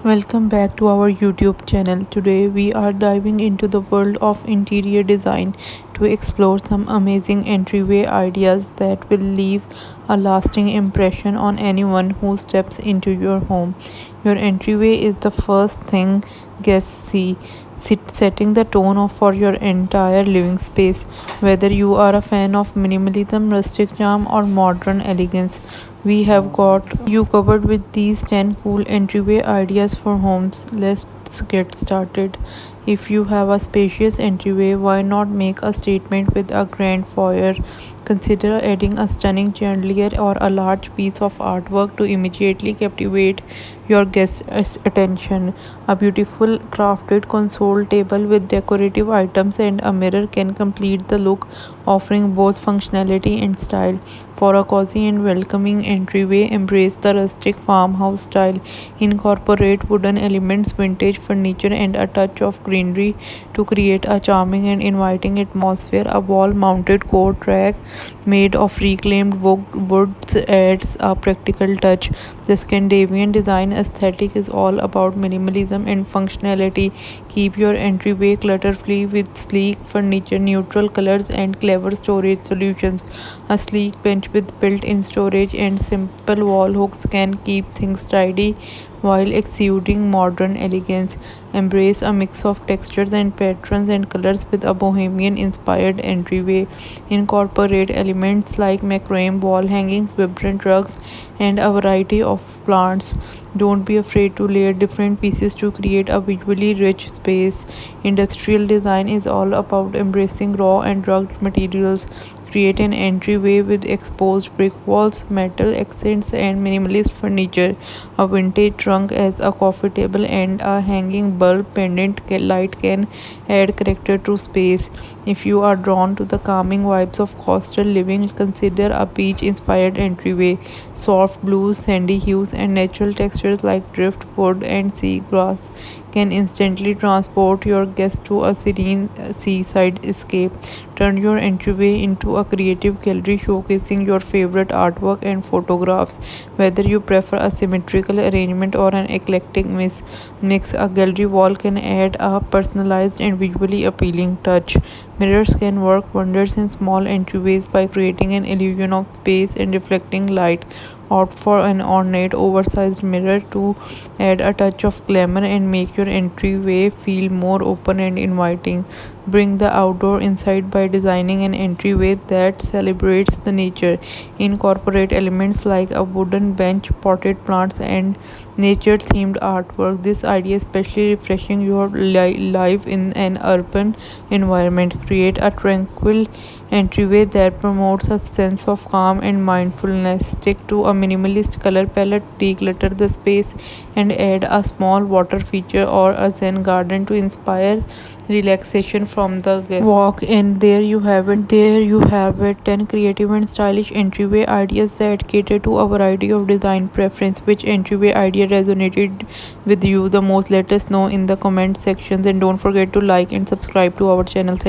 Welcome back to our YouTube channel. Today we are diving into the world of interior design to explore some amazing entryway ideas that will leave a lasting impression on anyone who steps into your home. Your entryway is the first thing guests see, setting the tone for your entire living space. Whether you are a fan of minimalism, rustic charm, or modern elegance, we have got you covered with these 10 cool entryway ideas for homes. Let's get started. If you have a spacious entryway, why not make a statement with a grand foyer? Consider adding a stunning chandelier or a large piece of artwork to immediately captivate your guests' attention. A beautiful crafted console table with decorative items and a mirror can complete the look, offering both functionality and style. For a cozy and welcoming entryway, embrace the rustic farmhouse style. Incorporate wooden elements, vintage furniture, and a touch of greenery to create a charming and inviting atmosphere. A wall mounted coat rack made of reclaimed wood adds a practical touch. The Scandinavian design aesthetic is all about minimalism and functionality. Keep your entryway clutter free with sleek furniture, neutral colors, and clever storage solutions. A sleek bench with built in storage and simple wall hooks can keep things tidy while exuding modern elegance. Embrace a mix of textures and patterns and colors with a bohemian inspired entryway. Incorporate elements like macrame wall hangings, vibrant rugs, and a variety of plants. Don't be afraid to layer different pieces to create a visually rich space. Industrial design is all about embracing raw and rugged materials. Create an entryway with exposed brick walls, metal accents, and minimalist furniture. A vintage trunk as a coffee table and a hanging bulb pendant light can add character to space. If you are drawn to the calming vibes of coastal living, consider a beach inspired entryway. Soft blues, sandy hues, and natural textures like driftwood and seagrass can instantly transport your guests to a serene seaside escape. Turn your entryway into a creative gallery showcasing your favorite artwork and photographs. Whether you prefer a symmetrical arrangement or an eclectic mix, a gallery wall can add a personalized and visually appealing touch. Mirrors can work wonders in small entryways by creating an illusion of space and reflecting light. Opt for an ornate, oversized mirror to add a touch of glamour and make your entryway feel more open and inviting. Bring the outdoor inside by designing an entryway that celebrates the nature. Incorporate elements like a wooden bench, potted plants, and nature themed artwork. This idea is especially refreshing your life in an urban environment. Create a tranquil entryway that promotes a sense of calm and mindfulness. Stick to a minimalist color palette, declutter the space, and add a small water feature or a zen garden to inspire relaxation from the guest. Walk in. There you have it. 10 creative and stylish entryway ideas that cater to a variety of design preference. Which entryway idea resonated with you the most? Let us know in the comment sections, and don't forget to like and subscribe to our channel. Thank